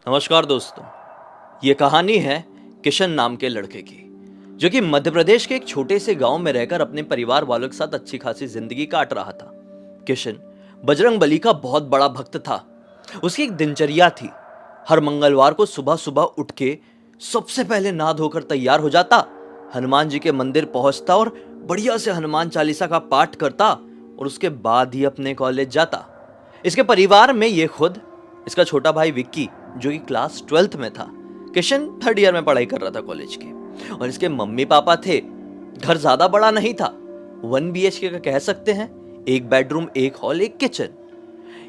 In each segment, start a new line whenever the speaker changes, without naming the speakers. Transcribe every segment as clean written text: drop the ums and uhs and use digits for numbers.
नमस्कार दोस्तों। ये कहानी है किशन नाम के लड़के की, जो कि मध्य प्रदेश के एक छोटे से गांव में रहकर अपने परिवार वालों के साथ अच्छी खासी जिंदगी काट रहा था। किशन बजरंग बली का बहुत बड़ा भक्त था। उसकी एक दिनचर्या थी। हर मंगलवार को सुबह सुबह उठ के सबसे पहले नहा धोकर तैयार हो जाता, हनुमान जी के मंदिर पहुंचता और बढ़िया से हनुमान चालीसा का पाठ करता और उसके बाद ही अपने कॉलेज जाता। इसके परिवार में ये खुद इसका छोटा भाई विक्की, जो कि क्लास 12th में था, किशन 3rd ईयर में पढ़ाई कर रहा था कॉलेज के, और इसके मम्मी पापा थे। घर ज्यादा बड़ा नहीं था, 1 BHK का कह सकते हैं। एक बेडरूम, एक हॉल, एक किचन।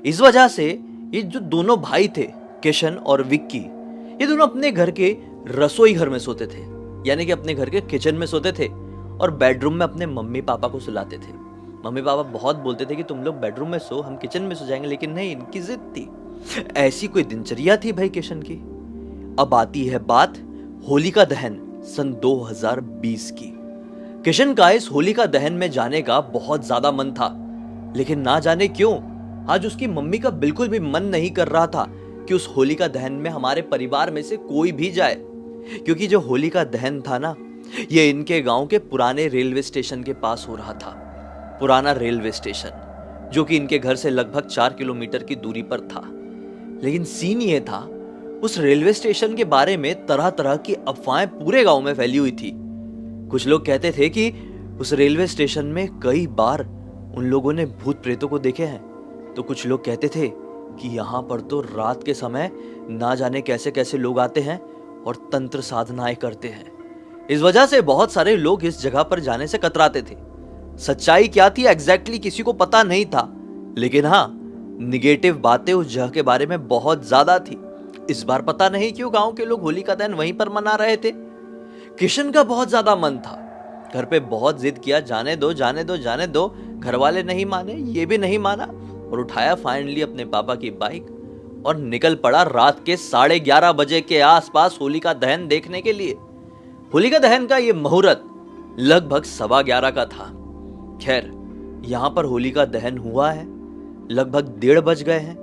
इस वजह से ये जो दोनों भाई थे, किशन और विक्की, ये दोनों अपने घर के रसोई घर में सोते थे, यानी कि अपने घर के किचन में सोते थे, और बेडरूम में अपने मम्मी पापा को सुलाते थे। मम्मी पापा बहुत बोलते थे कि तुम लोग बेडरूम में सो, हम किचन में सो जाएंगे, लेकिन नहीं, इनकी जिद थी। ऐसी कोई दिनचर्या थी भाई किशन की। अब आती है बात होलिका दहन सन 2020 की। किशन का इस होलिका दहन में जाने का बहुत ज्यादा मन था, लेकिन ना जाने क्यों आज उसकी मम्मी का बिल्कुल भी मन नहीं कर रहा था कि उस होलिका दहन में हमारे परिवार में से कोई भी जाए। क्योंकि जो होलिका दहन था ना, ये इनके गांव के पुराने रेलवे स्टेशन के पास हो रहा था। पुराना रेलवे स्टेशन, जो कि इनके घर से लगभग 4 किलोमीटर की दूरी पर था। लेकिन सीन ये था, उस रेलवे स्टेशन के बारे में तरह तरह की अफवाहें पूरे गांव में फैली हुई थी। कुछ लोग कहते थे कि उस रेलवे स्टेशन में कई बार उन लोगों ने भूत प्रेतों को देखे हैं, तो कुछ लोग कहते थे कि यहां पर तो रात के समय ना जाने कैसे कैसे लोग आते हैं और तंत्र साधनाएं करते हैं। इस वजह से बहुत सारे लोग इस जगह पर जाने से कतराते थे। सच्चाई क्या थी एग्जैक्टली किसी को पता नहीं था, लेकिन हाँ, निगेटिव बातें उस जगह के बारे में बहुत ज्यादा थी। इस बार पता नहीं क्यों गांव के लोग होली का दहन वहीं पर मना रहे थे। किशन का बहुत ज्यादा मन था। घर पे बहुत जिद किया, जाने दो जाने दो जाने दो। घर वाले नहीं माने, ये भी नहीं माना, और उठाया फाइनली अपने पापा की बाइक और निकल पड़ा रात के 11:30 बजे के आसपास होलिका दहन देखने के लिए। होलिका दहन का ये मुहूर्त लगभग 11:15 का था। खैर, यहां पर होलिका दहन हुआ है, लगभग 1:30 बज गए हैं।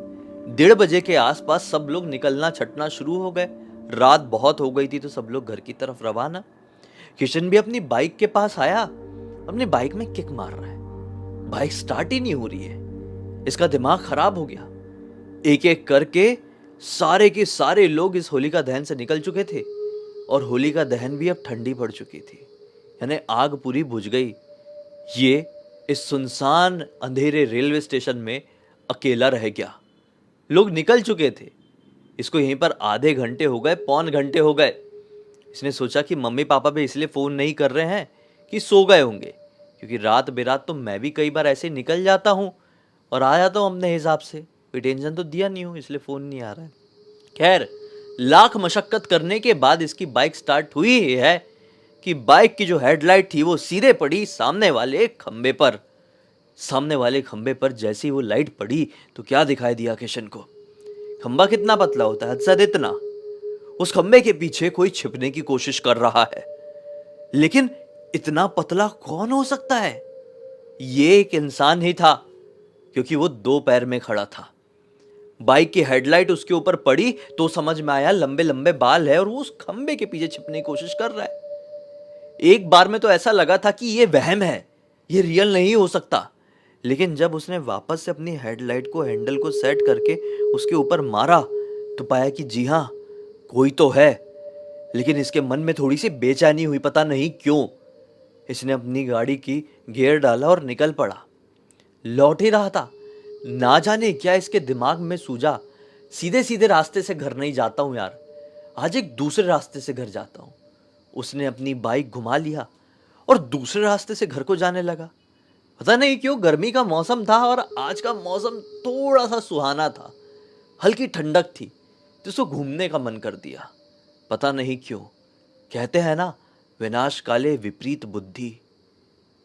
1:30 बजे के आसपास सब लोग निकलना छटना शुरू हो गए। रात बहुत हो गई थी तो सब लोग घर की तरफ रवाना। किशन भी अपनी बाइक के पास आया, अपनी बाइक में किक मार रहा है। बाइक स्टार्ट ही नहीं हो रही है। इसका दिमाग खराब हो गया। एक एक करके सारे के सारे लोग इस होलिका दहन से निकल चुके थे, और होलिका दहन भी अब ठंडी पड़ चुकी थी, यानी आग पूरी बुझ गई। ये इस सुनसान अंधेरे रेलवे स्टेशन में अकेला रह गया। लोग निकल चुके थे। इसको यहीं पर आधे घंटे हो गए, पौन घंटे हो गए। इसने सोचा कि मम्मी पापा भी इसलिए फोन नहीं कर रहे हैं कि सो गए होंगे, क्योंकि रात बेरात तो मैं भी कई बार ऐसे निकल जाता हूँ और आ जाता हूँ अपने हिसाब से। कोई टेंशन तो दिया नहीं हूँ, इसलिए फोन नहीं आ रहा है। खैर, लाख मशक्कत करने के बाद इसकी बाइक स्टार्ट हुई ही है कि बाइक की जो हेडलाइट थी वो सीधे पड़ी सामने वाले खंबे पर। सामने वाले खंबे पर जैसी वो लाइट पड़ी तो क्या दिखाई दिया किशन को। खंबा कितना पतला होता है, शायद इतना। उस खंबे के पीछे कोई छिपने की कोशिश कर रहा है, लेकिन इतना पतला कौन हो सकता है? ये एक इंसान ही था, क्योंकि वो 2 पैर में खड़ा था। बाइक की हेडलाइट उसके ऊपर पड़ी तो समझ में आया लंबे लंबे बाल है और वो उस खंबे के पीछे छिपने की कोशिश कर रहा है। एक बार में तो ऐसा लगा था कि ये वहम है, ये रियल नहीं हो सकता। लेकिन जब उसने वापस से अपनी हेडलाइट को, हैंडल को सेट करके उसके ऊपर मारा, तो पाया कि जी हाँ, कोई तो है। लेकिन इसके मन में थोड़ी सी बेचैनी हुई, पता नहीं क्यों। इसने अपनी गाड़ी की गियर डाला और निकल पड़ा। लौट ही रहा था, ना जाने क्या इसके दिमाग में सूझा, सीधे सीधे रास्ते से घर नहीं जाता हूं यार, आज एक दूसरे रास्ते से घर जाता हूं। उसने अपनी बाइक घुमा लिया और दूसरे रास्ते से घर को जाने लगा। पता नहीं क्यों गर्मी का मौसम था और आज का मौसम थोड़ा सा सुहाना था, हल्की ठंडक थी, तो उसको घूमने का मन कर दिया। पता नहीं क्यों, कहते हैं ना, विनाश काले विपरीत बुद्धि।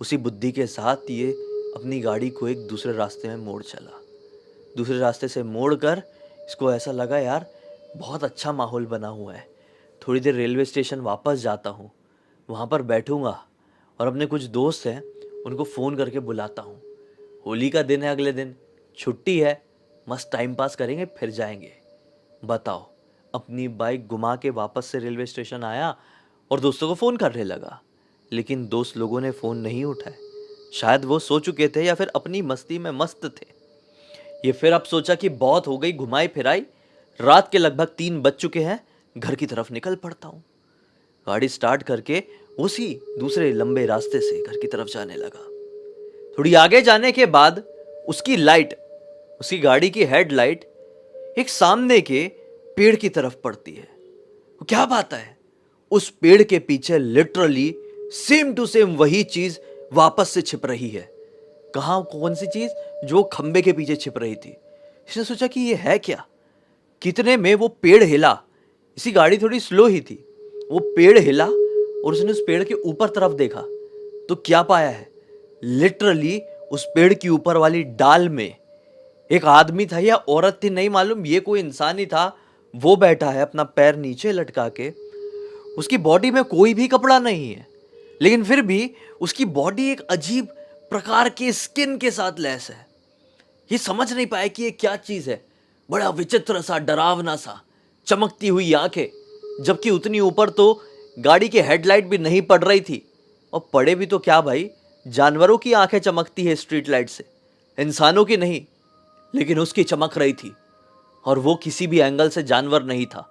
उसी बुद्धि के साथ ये अपनी गाड़ी को एक दूसरे रास्ते में मोड़ चला। दूसरे रास्ते से मोड़ कर इसको ऐसा लगा, यार बहुत अच्छा माहौल बना हुआ है, थोड़ी देर रेलवे स्टेशन वापस जाता हूँ, वहाँ पर बैठूंगा और अपने कुछ दोस्त हैं उनको फ़ोन करके बुलाता हूँ। होली का दिन है, अगले दिन छुट्टी है, मस्त टाइम पास करेंगे फिर जाएंगे। बताओ, अपनी बाइक घुमा के वापस से रेलवे स्टेशन आया और दोस्तों को फ़ोन करने लगा, लेकिन दोस्त लोगों ने फ़ोन नहीं उठाए। शायद वो सो चुके थे या फिर अपनी मस्ती में मस्त थे। ये फिर अब सोचा कि बहुत हो गई घुमाई फिराई, रात के लगभग 3 बज चुके हैं, घर की तरफ निकल पड़ता हूँ। गाड़ी स्टार्ट करके उसी दूसरे लंबे रास्ते से घर की तरफ जाने लगा। थोड़ी आगे जाने के बाद उसकी लाइट, उसकी गाड़ी की हेडलाइट एक सामने के पेड़ की तरफ पड़ती है। वो क्या बात है, उस पेड़ के पीछे लिटरली सेम टू सेम वही चीज वापस से छिप रही है। कहाँ, कौन सी चीज? जो खंबे के पीछे छिप रही थी। इसने सोचा कि ये है क्या। कितने में वो पेड़ हिला। इसी गाड़ी थोड़ी स्लो ही थी। वो पेड़ हिला और उसने उस पेड़ के ऊपर तरफ देखा तो क्या पाया है, लिटरली उस पेड़ की ऊपर वाली डाल में एक आदमी था या औरत थी नहीं मालूम, ये कोई इंसान ही था। वो बैठा है अपना पैर नीचे लटका के। उसकी बॉडी में कोई भी कपड़ा नहीं है, लेकिन फिर भी उसकी बॉडी एक अजीब प्रकार के स्किन के साथ लैस है। ये समझ नहीं पाया कि ये क्या चीज है। बड़ा विचित्र सा, डरावना सा, चमकती हुई आंखें, जबकि उतनी ऊपर तो गाड़ी की हेडलाइट भी नहीं पड़ रही थी। और पड़े भी तो क्या भाई, जानवरों की आंखें चमकती है स्ट्रीट लाइट से, इंसानों की नहीं। लेकिन उसकी चमक रही थी और वो किसी भी एंगल से जानवर नहीं था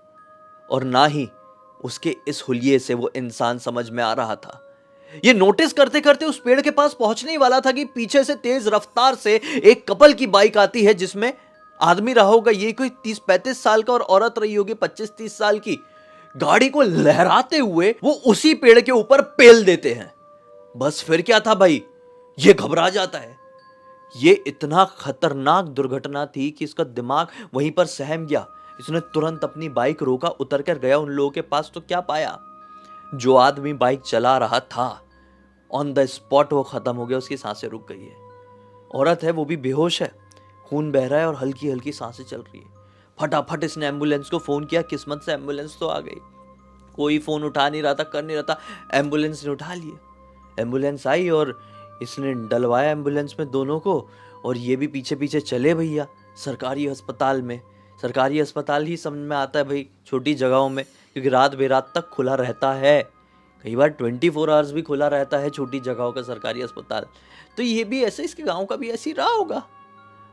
और ना ही उसके इस हुलिये से वो इंसान समझ में आ रहा था। ये नोटिस करते करते उस पेड़ के पास पहुंचने ही वाला था कि पीछे से तेज रफ्तार से एक कपल की बाइक आती है, जिसमें आदमी रहा होगा ये कोई 30-35 साल का और औरत रही होगी 25-30 साल की। गाड़ी को लहराते हुए वो उसी पेड़ के ऊपर पेल देते हैं। बस फिर क्या था भाई, ये घबरा जाता है। ये इतना खतरनाक दुर्घटना थी कि इसका दिमाग वहीं पर सहम गया। इसने तुरंत अपनी बाइक रोका, उतर कर गया उन लोगों के पास। तो क्या पाया, जो आदमी बाइक चला रहा था ऑन द स्पॉट वो खत्म हो गया, उसकी सांसें रुक गई है। औरत है, वो भी बेहोश है, खून बह रहा है और हल्की हल्की सांसें चल रही है। फटाफट इसने एम्बुलेंस को फोन किया। किस्मत से एम्बुलेंस तो आ गई। कोई फोन उठा नहीं रहा था, कर नहीं रहा था, एम्बुलेंस ने उठा लिए। एम्बुलेंस आई और इसने डलवाया एम्बुलेंस में दोनों को, और ये भी पीछे पीछे चले भैया सरकारी अस्पताल में। सरकारी अस्पताल ही समझ में आता है भाई छोटी जगहों में, क्योंकि रात बेरात तक खुला रहता है। कई बार 24 आवर्स भी खुला रहता है छोटी जगहों का सरकारी अस्पताल। तो ये भी ऐसे, इसके गांव का भी ऐसे ही रहा होगा।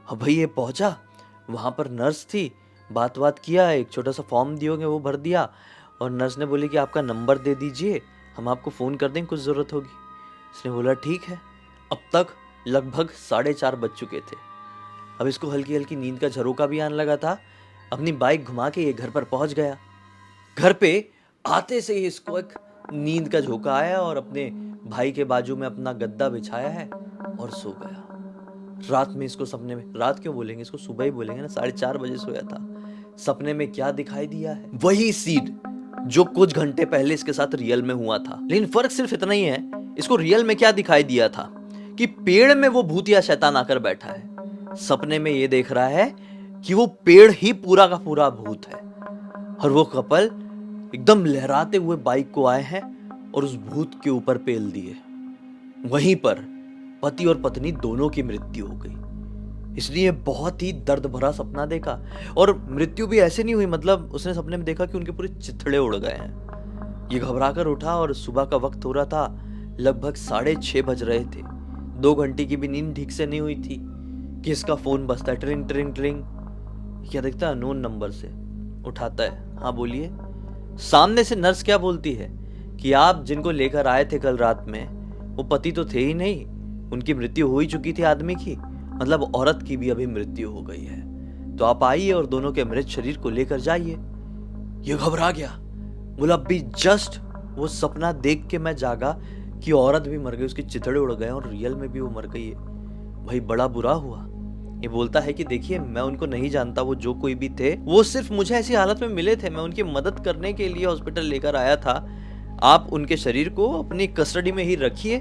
अब भाई ये पहुंचा, वहाँ पर नर्स थी, बात किया, एक छोटा सा फॉर्म दियोगे वो भर दिया, और नर्स ने बोली कि आपका नंबर दे दीजिए, हम आपको फ़ोन कर देंगे, कुछ ज़रूरत होगी। इसने बोला ठीक है। अब तक लगभग 4:30 बज चुके थे। अब इसको हल्की हल्की नींद का झरोका भी आने लगा था। अपनी बाइक घुमा के ये घर पर पहुंच गया। घर पे आते से ही इसको एक नींद का झोंका आया और अपने भाई के बाजू में अपना गद्दा बिछाया है और सो गया। रात में इसको सपने में, रात क्यों बोलेंगे, इसको सुबह ही बोलेंगे ना, 4:30 बजे सोया था। सपने में क्या दिखाई दिया है, वही सीन जो कुछ घंटे पहले इसके साथ रियल में हुआ था। लेकिन फर्क सिर्फ इतना ही है, इसको रियल में क्या दिखाई दिया था कि पेड़ में वो भूत या शैतान आकर बैठा है। सपने में ये देख रहा है कि वो पेड़ ही पूरा का पूरा भूत है और वो कपल एकदम लहराते हुए बाइक को आए हैं और उस भूत के ऊपर पेल दिए। वहीं पर पति और पत्नी दोनों की मृत्यु हो गई। इसलिए बहुत ही दर्द भरा सपना देखा, और मृत्यु भी ऐसे नहीं हुई, मतलब उसने सपने में देखा कि उनके पूरे चिथड़े उड़ गए हैं। ये घबराकर उठा और सुबह का वक्त हो रहा था, लगभग 6:30 बज रहे थे। 2 घंटे की भी नींद ठीक से नहीं हुई थी कि इसका फोन बजता है, ट्रिंग ट्रिंग ट्रिंग। क्या देखता है, अननोन नंबर से। उठाता है, हाँ बोलिए। सामने से नर्स क्या बोलती है कि आप जिनको लेकर आए थे कल रात में, वो पति तो थे ही नहीं, उनकी मृत्यु हो ही चुकी थी आदमी की, मतलब औरत की भी अभी मृत्यु हो गई है। तो आप आइए और दोनों के मृत शरीर को लेकर जाइए। ये घबरा गया, बोला अभी जस्ट वो सपना देख के मैं जागा कि औरत भी मर गई, उसके चिथड़े उड़ गए और रियल में भी वो मर गई है। भाई बड़ा बुरा हुआ। ये बोलता है कि देखिए मैं उनको नहीं जानता, वो जो कोई भी थे, वो सिर्फ मुझे ऐसी हालत में मिले थे, मैं उनकी मदद करने के लिए हॉस्पिटल लेकर आया था। आप उनके शरीर को अपनी कस्टडी में ही रखिए,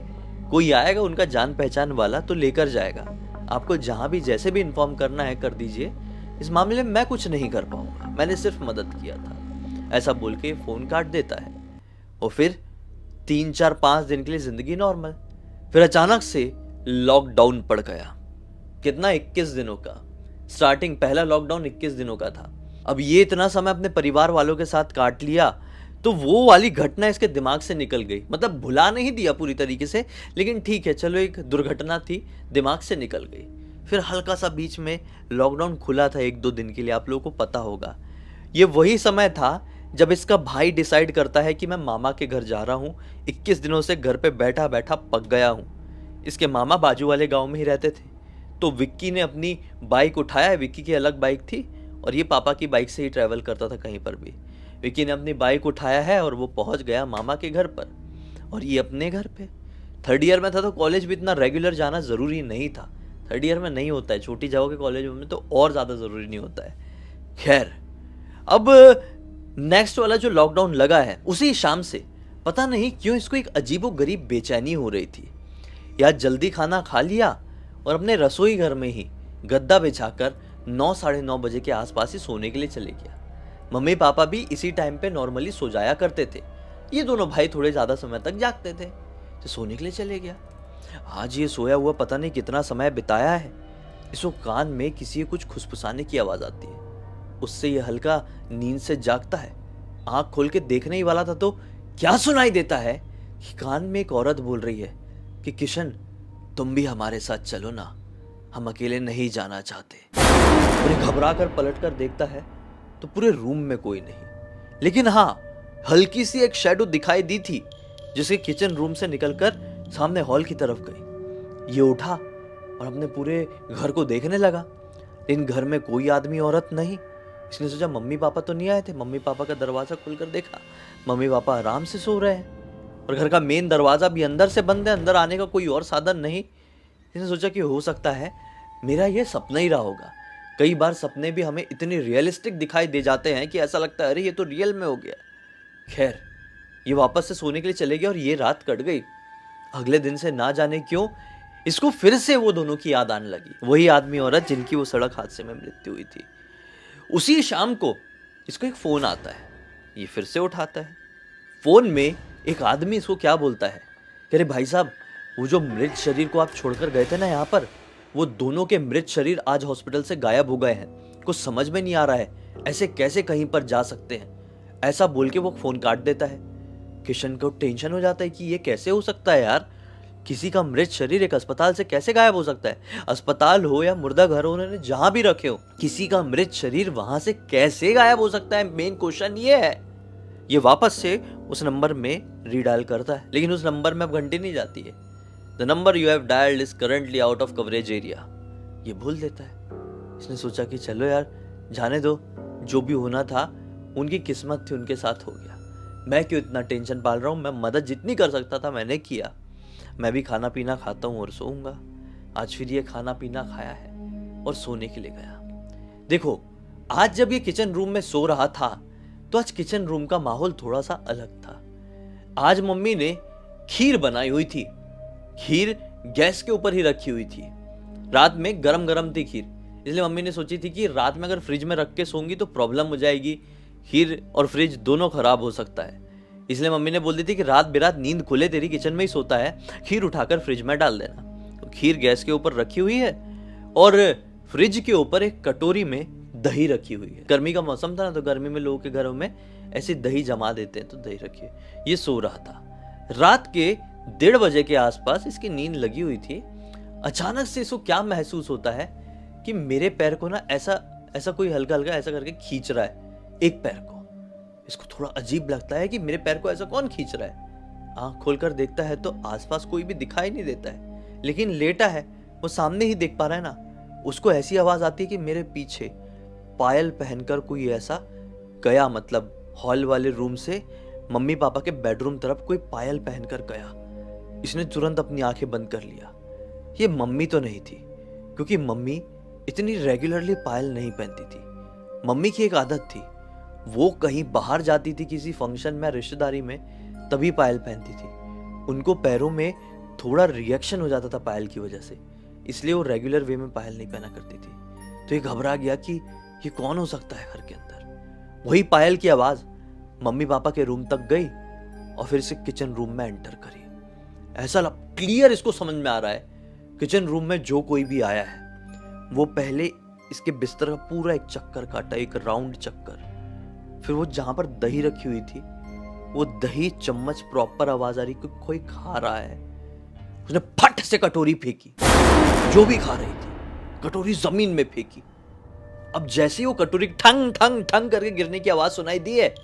कोई आएगा उनका जान पहचान वाला तो लेकर जाएगा। आपको जहां भी जैसे भी इन्फॉर्म करना है कर दीजिए, इस मामले में मैं कुछ नहीं कर पाऊंगा, मैंने सिर्फ मदद किया था। ऐसा बोल के फोन काट देता है और फिर 3-4-5 दिन के लिए जिंदगी नॉर्मल। फिर अचानक से लॉकडाउन पड़ गया। कितना, 21 दिनों का। स्टार्टिंग पहला लॉकडाउन 21 दिनों का था। अब ये इतना समय अपने परिवार वालों के साथ काट लिया, तो वो वाली घटना इसके दिमाग से निकल गई। मतलब भुला नहीं दिया पूरी तरीके से, लेकिन ठीक है चलो एक दुर्घटना थी, दिमाग से निकल गई। फिर हल्का सा बीच में लॉकडाउन खुला था 1-2 दिन के लिए, आप लोगों को पता होगा। ये वही समय था जब इसका भाई डिसाइड करता है कि मैं मामा के घर जा रहा हूँ, 21 दिनों से घर पे बैठा बैठा पक गया हूँ। इसके मामा बाजू वाले गांव में ही रहते थे, तो विक्की ने अपनी बाइक उठाया है। विक्की की अलग बाइक थी और ये पापा की बाइक से ही ट्रैवल करता था कहीं पर भी। विक्की ने अपनी बाइक उठाया है और वो पहुंच गया मामा के घर पर, और ये अपने घर पे। 3rd ईयर में था तो कॉलेज भी इतना रेगुलर जाना ज़रूरी नहीं था। 3rd ईयर में नहीं होता है, छोटी जगह के कॉलेज में तो और ज़्यादा ज़रूरी नहीं होता है। खैर, अब नेक्स्ट वाला जो लॉकडाउन लगा है, उसी शाम से पता नहीं क्यों इसको एक अजीबोगरीब बेचैनी हो रही थी। या जल्दी खाना खा लिया और अपने रसोई घर में ही गद्दा बिछाकर 9 साढ़े 9 बजे के आसपास ही सोने के लिए चले गया। मम्मी पापा भी इसी टाइम पे नॉर्मली सो जाया करते थे। ये दोनों भाई थोड़े ज़्यादा समय तक जागते थे, तो सोने के लिए चले गया। आज ये सोया हुआ पता नहीं कितना समय बिताया है। इसको कान में किसी के कुछ खुसफुसाने की आवाज़ आती है। उससे ये हल्का नींद से जागता है। आंख खोल के देखने ही वाला था तो क्या सुनाई देता है कि कान में एक औरत बोल रही है कि किशन, तुम भी हमारे साथ चलो ना, हम अकेले नहीं जाना चाहते। और ये घबरा कर पलट कर देखता है तो पूरे रूम में कोई नहीं, लेकिन हाँ, हल्की सी एक शैडो दिखाई दी थी जिसके किचन रूम से निकलकर सामने हॉल की तरफ गई। ये उठा और अपने पूरे घर को देखने लगा, लेकिन घर में कोई आदमी औरत नहीं। इसने सोचा मम्मी पापा तो नहीं आए थे। मम्मी पापा का दरवाजा खुलकर देखा, मम्मी पापा आराम से सो रहे हैं और घर का मेन दरवाजा भी अंदर से बंद है, अंदर आने का कोई और साधन नहीं। इसने सोचा कि हो सकता है मेरा ये सपना ही रहा होगा। कई बार सपने भी हमें इतने रियलिस्टिक दिखाई दे जाते हैं कि ऐसा लगता है अरे ये तो रियल में हो गया। खैर, ये वापस से सोने के लिए चले गए और ये रात कट गई। अगले दिन से ना जाने क्यों इसको फिर से वो दोनों की याद आने लगी, वही आदमी औरत जिनकी वो सड़क हादसे में मृत्यु हुई थी। उसी शाम को इसको एक फोन आता है। ये फिर से उठाता है। फोन में एक आदमी इसको क्या बोलता है कि अरे भाई साहब, वो जो मृत शरीर को आप छोड़कर गए थे ना यहाँ पर, वो दोनों के मृत शरीर आज हॉस्पिटल से गायब हो गए हैं। कुछ समझ में नहीं आ रहा है, ऐसे कैसे कहीं पर जा सकते हैं। ऐसा बोल के वो फोन काट देता है। किशन को टेंशन हो जाता है कि ये कैसे हो सकता है यार, किसी का मृत शरीर एक अस्पताल से कैसे गायब हो सकता है। अस्पताल हो या मुर्दा घर हो, उन्होंने जहां भी रखे हो, किसी का मृत शरीर वहां से कैसे गायब हो सकता है, मेन क्वेश्चन ये है। ये वापस से उस नंबर में रीडायल करता है, लेकिन उस नंबर में अब घंटी नहीं जाती है। The number you have dialled is currently out of coverage area. ये भूल देता है। इसने सोचा कि चलो यार जाने दो, जो भी होना था उनकी किस्मत थी, उनके साथ हो गया। मैं क्यों इतना टेंशन पाल रहा हूँ, मैं मदद जितनी कर सकता था मैंने किया। मैं भी खाना पीना खाता हूँ और सोऊंगा। आज फिर ये खाना पीना खाया है और सोने के लिए गया। देखो, आज जब ये किचन रूम में सो रहा था तो आज किचन रूम का माहौल थोड़ा सा अलग था। आज मम्मी ने खीर बनाई हुई थी। खीर गैस के ऊपर ही रखी हुई थी। रात में गरम गरम थी खीर, इसलिए मम्मी ने सोची थी कि रात में अगर फ्रिज में रख के सोऊंगी तो प्रॉब्लम हो जाएगी, खीर और फ्रिज दोनों खराब हो सकता है। इसलिए मम्मी ने बोल दी थी कि रात बेरात नींद खुले तेरी किचन में ही सोता है, खीर उठाकर फ्रिज में डाल देना। तो खीर गैस के ऊपर रखी हुई है और फ्रिज के ऊपर एक कटोरी में दही रखी हुई है। गर्मी का मौसम था ना, तो गर्मी में लोगों के घरों में ऐसी दही जमा देते हैं, तो दही रखी है। ये सो रहा था। रात के 1:30 बजे के आसपास इसकी नींद लगी हुई थी। अचानक से इसको क्या महसूस होता है कि मेरे पैर को ना ऐसा कोई हल्का हल्का ऐसा करके खींच रहा है, एक पैर को। इसको थोड़ा अजीब लगता है कि मेरे पैर को ऐसा कौन खींच रहा है। आंख खोलकर देखता है तो आसपास कोई भी दिखाई नहीं देता है, लेकिन लेटा है, वो सामने ही देख पा रहा है ना। उसको ऐसी आवाज आती है कि मेरे पीछे पायल पहनकर कोई ऐसा गया, मतलब हॉल वाले रूम से मम्मी पापा के बेडरूम तरफ कोई पायल पहनकर गया। इसने तुरंत अपनी आंखें बंद कर लिया। ये मम्मी तो नहीं थी, क्योंकि मम्मी इतनी रेगुलरली पायल नहीं पहनती थी। मम्मी की एक आदत थी, वो कहीं बाहर जाती थी किसी फंक्शन में, रिश्तेदारी में, तभी पायल पहनती थी। उनको पैरों में थोड़ा रिएक्शन हो जाता था पायल की वजह से, इसलिए वो रेगुलर वे में पायल नहीं पहना करती थी। तो ये घबरा गया कि ये कौन हो सकता है घर के अंदर। वही पायल की आवाज मम्मी पापा के रूम तक गई और फिर से किचन रूम में एंटर करी। ऐसा क्लियर इसको समझ में आ रहा है किचन रूम में जो कोई भी आया है वो पहले इसके बिस्तर का पूरा एक चक्कर काटा, एक राउंड चक्कर। फिर वो जहां पर दही रखी हुई थी, वो दही चम्मच प्रॉपर आवाज आ रही कि कोई खा रहा है। उसने फट से कटोरी फेंकी, जो भी खा रही थी कटोरी जमीन में फेंकी। अब जैसे ही वो कटोरी ठंग ठंग ठंग करके गिरने की आवाज सुनाई दी है,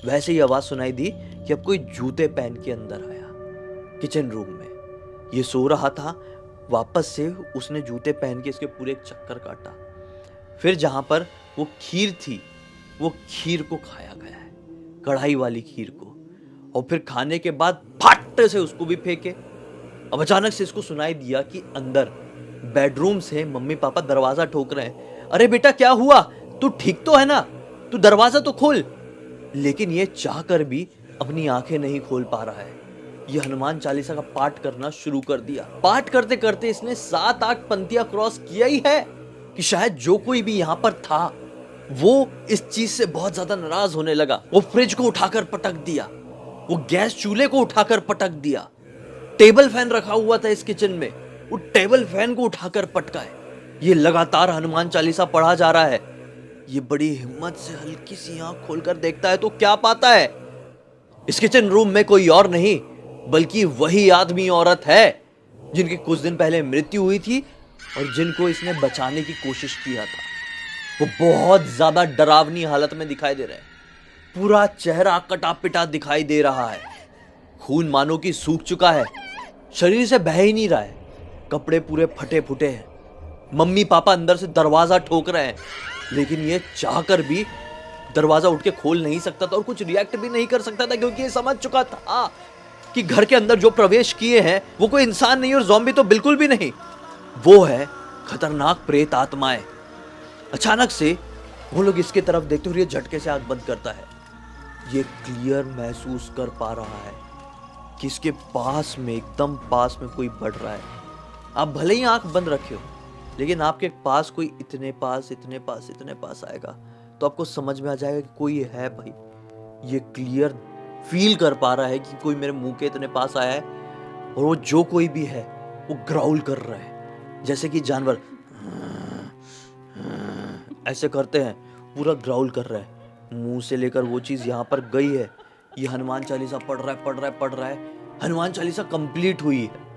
वैसे ही आवाज सुनाई दी कि अब कोई जूते पहन के अंदर आया किचन रूम में। ये सो रहा था, वापस से उसने जूते पहन के इसके पूरे एक चक्कर काटा। फिर जहां पर वो खीर थी, वो खीर को खाया गया है, कढ़ाई वाली खीर को। और फिर खाने के बाद फट से उसको भी फेंके। अब अचानक से इसको सुनाई दिया कि अंदर बेडरूम से मम्मी पापा दरवाजा ठोक रहे हैं। अरे बेटा क्या हुआ, तू ठीक तो है ना, तू दरवाजा तो खोल। लेकिन ये चाहकर भी अपनी आंखें नहीं खोल पा रहा है। ये हनुमान चालीसा का पाठ करना शुरू कर दिया। पाठ करते करते इसने 7-8 पंक्तियां क्रॉस किया ही है कि शायद जो कोई भी यहां पर था वो इस चीज से बहुत ज्यादा नाराज होने लगा। वो फ्रिज को उठाकर पटक दिया, वो गैस चूल्हे को उठाकर पटक दिया। टेबल फैन रखा हुआ था इस किचन में, वो टेबल फैन को उठाकर पटका है। ये लगातार हनुमान चालीसा पढ़ा जा रहा है। ये बड़ी हिम्मत से हल्की सी आंख खोलकर देखता है तो क्या पाता है, इस किचन रूम में कोई और नहीं बल्कि वही आदमी औरत है जिनकी कुछ दिन पहले मृत्यु हुई थी और जिनको इसने बचाने की कोशिश किया था। वो बहुत ज्यादा डरावनी हालत में दिखाई दे रहा है, पूरा चेहरा कटा पिटा दिखाई दे रहा है। खून मानो कि सूख चुका है, शरीर से बह ही नहीं रहा है, कपड़े पूरे फटे फुटे हैं। मम्मी पापा अंदर से दरवाजा ठोक रहे हैं, लेकिन ये चाहकर भी दरवाजा उठ के खोल नहीं सकता था और कुछ रिएक्ट भी नहीं कर सकता था, क्योंकि ये समझ चुका था कि घर के अंदर जो प्रवेश किए हैं वो कोई इंसान नहीं और ज़ॉम्बी तो बिल्कुल भी नहीं, वो है खतरनाक प्रेत आत्माएं। अचानक से वो लोग इसके तरफ देखते और ये झटके से आंख बंद करता है। ये क्लियर महसूस कर पा रहा है कि इसके पास में, एकदम पास में कोई बढ़ रहा है। आप भले ही आंख बंद रखे हो, लेकिन आपके पास कोई इतने पास आएगा तो आपको समझ में आ जाएगा कि कोई है भाई। ये क्लियर फील कर पा रहा है कि कोई मेरे मुंह के इतने पास आया है और वो जो कोई भी है वो ग्राउल कर रहा है, जैसे कि जानवर ऐसे करते हैं, पूरा ग्राउल कर रहा है। मुंह से लेकर वो चीज यहाँ पर गई है। ये हनुमान चालीसा पढ़ रहा है। हनुमान चालीसा कंप्लीट हुई है।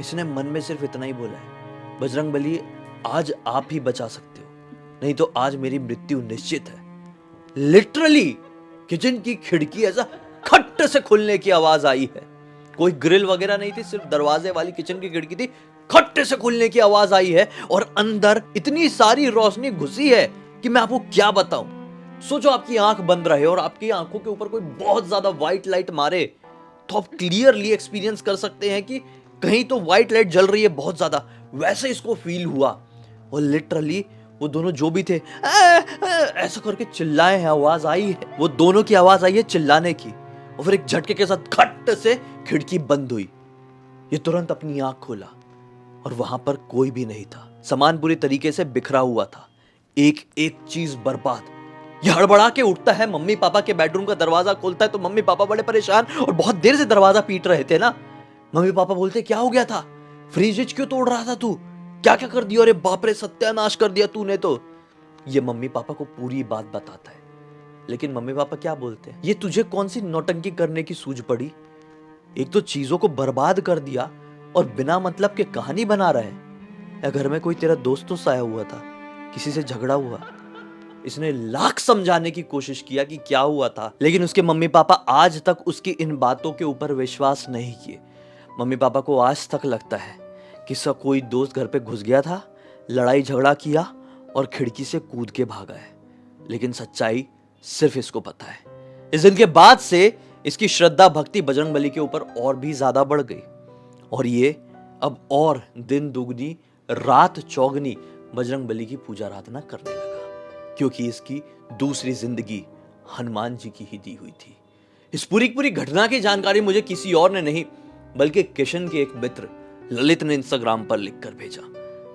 इसने मन में सिर्फ इतना ही बोला है, बजरंग बली आज आप ही बचा सकते हो, नहीं तो आज मेरी मृत्यु निश्चित है। लिटरली किचन की खिड़की ऐसा खट से खुलने की आवाज आई है। कोई ग्रिल वगैरह नहीं थी, सिर्फ दरवाजे वाली किचन की खिड़की थी, खट से खुलने की आवाज आई है और अंदर इतनी सारी रोशनी घुसी है कि मैं आपको क्या बताऊं। सोचो आपकी आंख बंद रहे और आपकी आंखों के ऊपर कोई बहुत ज्यादा व्हाइट लाइट मारे तो आप क्लियरली एक्सपीरियंस कर सकते हैं कि कहीं तो व्हाइट लाइट जल रही है बहुत ज्यादा। वैसे इसको फील हुआ और लिटरली वो दोनों जो भी थे ऐसा करके चिल्लाए हैं, आवाज आई है, वो दोनों की आवाज आई है चिल्लाने की। और फिर एक झटके के साथ खट से खिड़की बंद हुई। ये तुरंत अपनी आंख खोला और वहां पर कोई भी नहीं था। सामान पूरी तरीके से बिखरा हुआ था, एक एक चीज बर्बाद। ये हड़बड़ा के उठता है, मम्मी पापा के बेडरूम का दरवाजा खोलता है तो मम्मी पापा बड़े परेशान और बहुत देर से दरवाजा पीट रहे थे ना। मम्मी पापा बोलते क्या हो गया था, फ्रिज क्यों तोड़ रहा था तू, क्या क्या कर दिया, अरे बाप रे सत्यानाश कर दिया तूने तो। ये मम्मी पापा को पूरी बात बताता है, लेकिन मम्मी पापा क्या बोलते हैं, ये तुझे कौन सी नौटंकी करने की सूझ पड़ी, एक तो चीजों को बर्बाद कर दिया और बिना मतलब के कहानी बना रहा है। या घर में कोई तेरा दोस्त तो आया हुआ था, किसी से झगड़ा हुआ। इसने लाख समझाने की कोशिश किया कि क्या हुआ था, लेकिन उसके मम्मी पापा आज तक उसकी इन बातों के ऊपर विश्वास नहीं किए। मम्मी पापा को आज तक लगता है कि सब कोई दोस्त घर पे घुस गया था, लड़ाई झगड़ा किया और खिड़की से कूद के भागा है, लेकिन सच्चाई सिर्फ इसको पता है। इस दिन के बाद से इसकी श्रद्धा भक्ति बजरंगबली के ऊपर और भी ज्यादा बढ़ गई और ये अब और दिन दुगनी रात चौगनी बजरंगबली की पूजा आराधना करने लगा, क्योंकि इसकी दूसरी जिंदगी हनुमान जी की ही दी हुई थी। इस पूरी घटना की जानकारी मुझे किसी और ने नहीं बल्कि किशन के एक मित्र ललित ने इंस्टाग्राम पर लिखकर भेजा।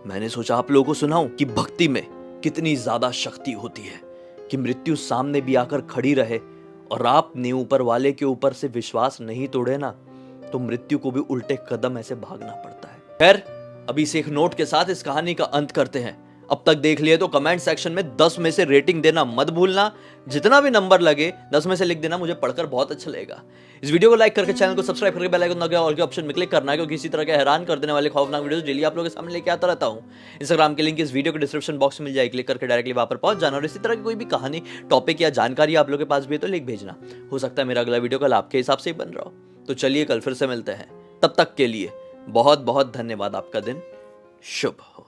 मैंने सोचा आप लोगों को सुनाऊं कि भक्ति में कितनी ज्यादा शक्ति होती है, कि मृत्यु सामने भी आकर खड़ी रहे और आपने ऊपर वाले के ऊपर से विश्वास नहीं तोड़े ना, तो मृत्यु को भी उल्टे कदम ऐसे भागना पड़ता है। खैर, अभी से एक नोट के साथ इस कहानी का अंत करते हैं। अब तक देख लिए तो कमेंट सेक्शन में 10 में से रेटिंग देना मत भूलना। जितना भी नंबर लगे 10 में से लिख देना, मुझे पढ़कर बहुत अच्छा लगेगा। इस वीडियो को लाइक करके चैनल को सब्सक्राइब करके बेल आइकन दबाकर ऑल के ऑप्शन में क्लिक करना है, क्योंकि इसी तरह के हैरान कर देने वाले खौफनाक वीडियोस डेली आप लोगों के सामने लेके आता रहता हूं। इंस्टाग्राम के लिंक इस वीडियो के डिस्क्रिप्शन बॉक्स में मिल जाएगी, क्लिक करके डायरेक्टली वहां पर पहुंच जाना। और इसी तरह की कोई भी कहानी, टॉपिक या जानकारी आप लोगों के पास भी है तो लिख भेजना। हो सकता है मेरा अगला वीडियो कल आपके हिसाब से ही बन रहा हो। तो चलिए कल फिर से मिलते हैं, तब तक के लिए बहुत बहुत धन्यवाद। आपका दिन शुभ हो।